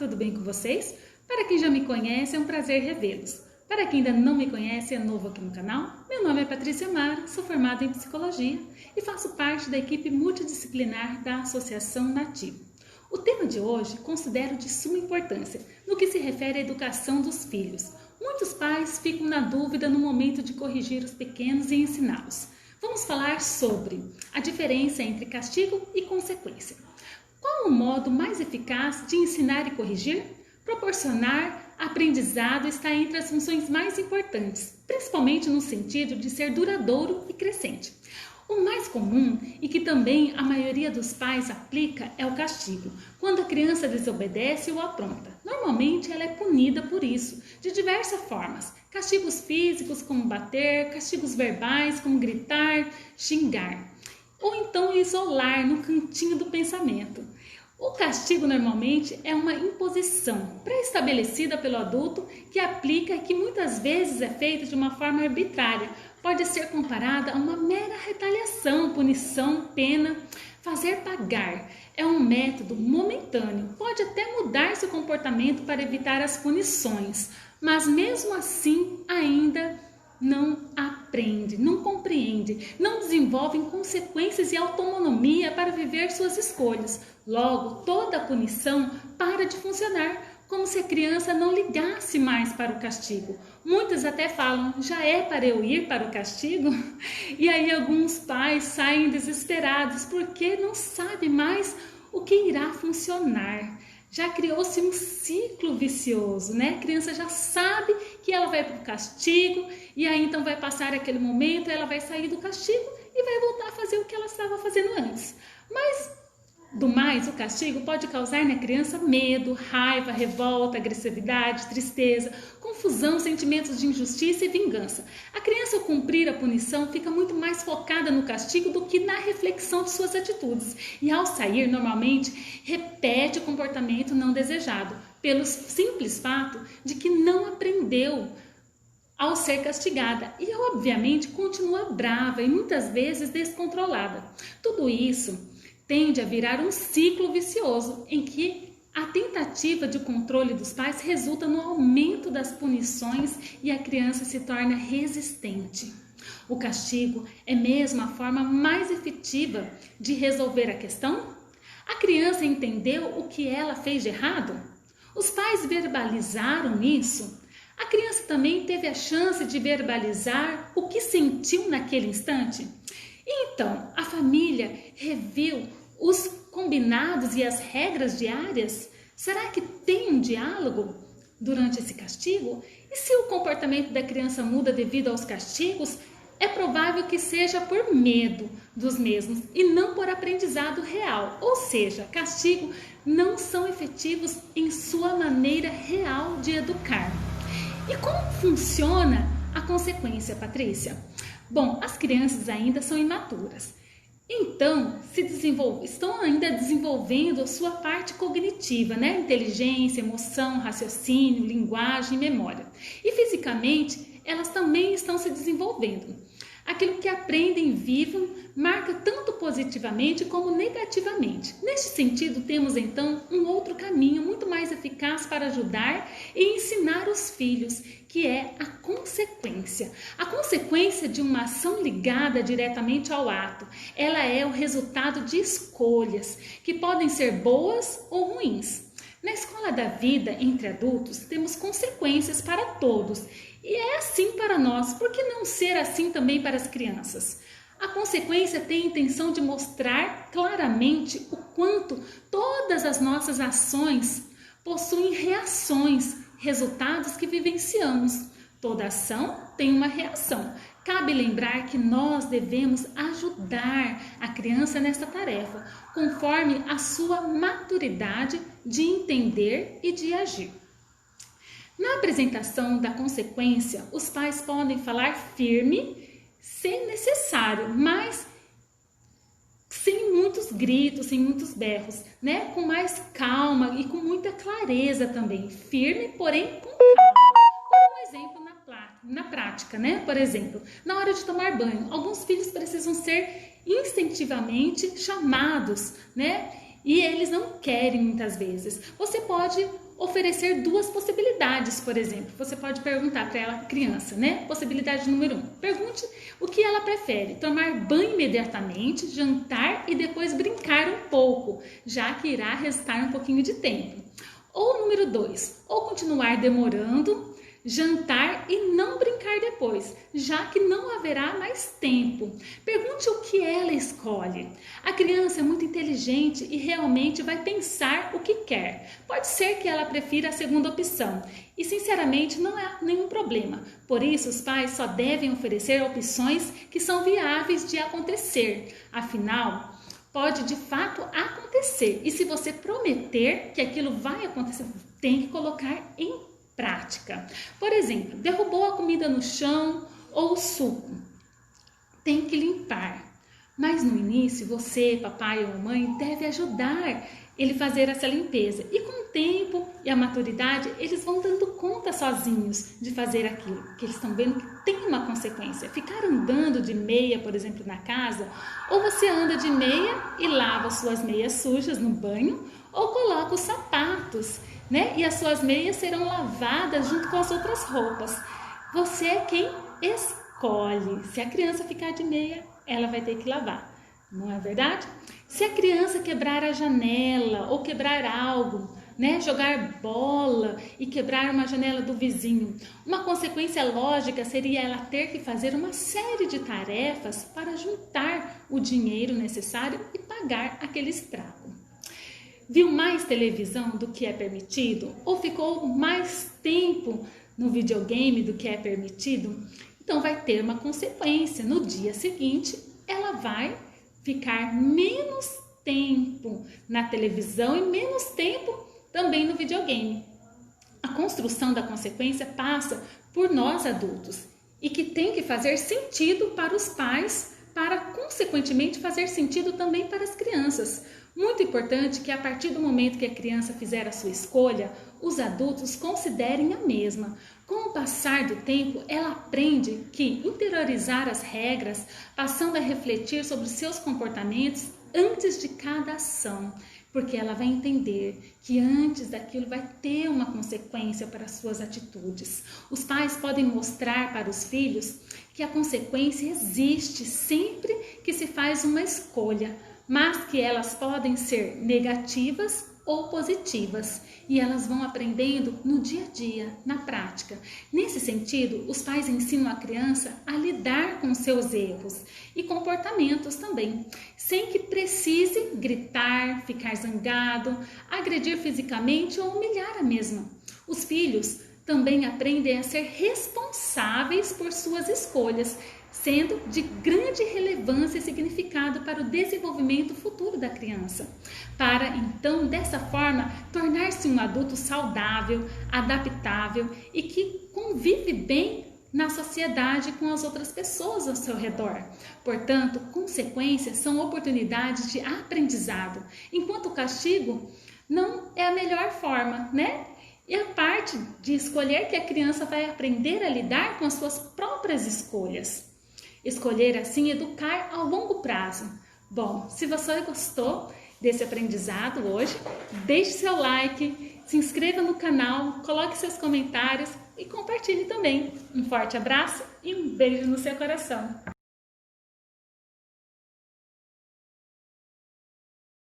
tudo bem com vocês? Para quem já me conhece, é um prazer revê-los. Para quem ainda não me conhece e é novo aqui no canal, meu nome é Patrícia Mara, sou formada em Psicologia e faço parte da equipe multidisciplinar da Associação Nativo. O tema de hoje considero de suma importância no que se refere à educação dos filhos. Muitos pais ficam na dúvida no momento de corrigir os pequenos e ensiná-los. Vamos falar sobre a diferença entre castigo e consequência. Qual o modo mais eficaz de ensinar e corrigir? Proporcionar aprendizado está entre as funções mais importantes, principalmente no sentido de ser duradouro e crescente. O mais comum e que também a maioria dos pais aplica é o castigo, quando a criança desobedece ou apronta. Normalmente ela é punida por isso, de diversas formas. Castigos físicos, como bater, castigos verbais, como gritar, xingar. Ou então isolar no cantinho do pensamento. O castigo normalmente é uma imposição pré-estabelecida pelo adulto que aplica e que muitas vezes é feita de uma forma arbitrária. Pode ser comparada a uma mera retaliação, punição, pena. Fazer pagar é um método momentâneo. Pode até mudar seu comportamento para evitar as punições, mas mesmo assim ainda não aprende, não compreende, não desenvolve consequências e autonomia para viver suas escolhas. Logo, toda a punição para de funcionar, como se a criança não ligasse mais para o castigo. Muitos até falam, já é para eu ir para o castigo? E aí alguns pais saem desesperados porque não sabem mais o que irá funcionar. Já criou-se um ciclo vicioso, né? A criança já sabe que ela vai para o castigo e aí então vai passar aquele momento, ela vai sair do castigo e vai voltar a fazer o que ela estava fazendo antes. Mas, do mais, o castigo pode causar na criança medo, raiva, revolta, agressividade, tristeza, confusão, sentimentos de injustiça e vingança. A criança, ao cumprir a punição, fica muito mais focada no castigo do que na reflexão de suas atitudes. E ao sair, normalmente, repete o comportamento não desejado, pelo simples fato de que não aprendeu ao ser castigada. E, obviamente, continua brava e muitas vezes descontrolada. Tudo isso tende a virar um ciclo vicioso em que a tentativa de controle dos pais resulta no aumento das punições e a criança se torna resistente. O castigo é mesmo a forma mais efetiva de resolver a questão? A criança entendeu o que ela fez de errado? Os pais verbalizaram isso? A criança também teve a chance de verbalizar o que sentiu naquele instante? Então, a família reviu os combinados e as regras diárias? Será que tem um diálogo durante esse castigo? E se o comportamento da criança muda devido aos castigos, é provável que seja por medo dos mesmos e não por aprendizado real. Ou seja, castigos não são efetivos em sua maneira real de educar. E como funciona a consequência, Patrícia? Bom, as crianças ainda são imaturas. Então, estão ainda desenvolvendo a sua parte cognitiva, né? Inteligência, emoção, raciocínio, linguagem, memória. E fisicamente, elas também estão se desenvolvendo. Aquilo que aprendem vivam marca tanto positivamente como negativamente. Neste sentido, temos então um outro caminho muito mais eficaz para ajudar e ensinar os filhos, que é a consequência. A consequência de uma ação ligada diretamente ao ato. Ela é o resultado de escolhas, que podem ser boas ou ruins. Na escola da vida, entre adultos, temos consequências para todos. E é assim para nós, por que não ser assim também para as crianças? A consequência tem a intenção de mostrar claramente o quanto todas as nossas ações possuem reações, resultados que vivenciamos. Toda ação tem uma reação. Cabe lembrar que nós devemos ajudar a criança nessa tarefa, conforme a sua maturidade de entender e de agir. Na apresentação da consequência, os pais podem falar firme, se necessário, mas sem muitos gritos, sem muitos berros, né? Com mais calma e com muita clareza também. Firme, porém com calma. Por um exemplo na prática, né? Por exemplo, na hora de tomar banho, alguns filhos precisam ser instintivamente chamados, né? E eles não querem muitas vezes. Você pode oferecer duas possibilidades, por exemplo. Você pode perguntar para ela, criança, né? Possibilidade número 1. Pergunte o que ela prefere: tomar banho imediatamente, jantar e depois brincar um pouco, já que irá restar um pouquinho de tempo. Ou número 2, ou continuar demorando, jantar e não brincar depois, já que não haverá mais tempo. Pergunte o que ela escolhe. A criança é muito inteligente e realmente vai pensar o que quer. Pode ser que ela prefira a segunda opção e sinceramente não há nenhum problema. Por isso os pais só devem oferecer opções que são viáveis de acontecer. Afinal, pode de fato acontecer. E se você prometer que aquilo vai acontecer, tem que colocar em prática. Por exemplo, derrubou a comida no chão ou o suco. Tem que limpar. Mas no início, você, papai ou mãe, deve ajudar ele a fazer essa limpeza. E com o tempo e a maturidade, eles vão dando conta sozinhos de fazer aquilo. Porque eles estão vendo que tem uma consequência. Ficar andando de meia, por exemplo, na casa, ou você anda de meia e lava suas meias sujas no banho, ou coloca os sapatos, né? E as suas meias serão lavadas junto com as outras roupas. Você é quem escolhe. Se a criança ficar de meia, ela vai ter que lavar. Não é verdade? Se a criança quebrar a janela ou quebrar algo, né? Jogar bola e quebrar uma janela do vizinho, uma consequência lógica seria ela ter que fazer uma série de tarefas para juntar o dinheiro necessário e pagar aquele estrago. Viu mais televisão do que é permitido? Ou ficou mais tempo no videogame do que é permitido? Então vai ter uma consequência. No dia seguinte, ela vai ficar menos tempo na televisão e menos tempo também no videogame. A construção da consequência passa por nós adultos e que tem que fazer sentido para os pais, para consequentemente fazer sentido também para as crianças. Muito importante que a partir do momento que a criança fizer a sua escolha, os adultos considerem a mesma. Com o passar do tempo, ela aprende que interiorizar as regras, passando a refletir sobre seus comportamentos antes de cada ação, porque ela vai entender que antes daquilo vai ter uma consequência para as suas atitudes. Os pais podem mostrar para os filhos que a consequência existe sempre que se faz uma escolha, mas que elas podem ser negativas ou positivas, e elas vão aprendendo no dia a dia, na prática. Nesse sentido, os pais ensinam a criança a lidar com seus erros e comportamentos também, sem que precise gritar, ficar zangado, agredir fisicamente ou humilhar a mesma. Os filhos também aprendem a ser responsáveis por suas escolhas, sendo de grande relevância e significado para o desenvolvimento futuro da criança, para então, dessa forma, tornar-se um adulto saudável, adaptável e que convive bem na sociedade com as outras pessoas ao seu redor. Portanto, consequências são oportunidades de aprendizado, enquanto o castigo não é a melhor forma, né? E a parte de escolher que a criança vai aprender a lidar com as suas próprias escolhas. Escolher assim, educar ao longo prazo. Bom, se você gostou desse aprendizado hoje, deixe seu like, se inscreva no canal, coloque seus comentários e compartilhe também. Um forte abraço e um beijo no seu coração.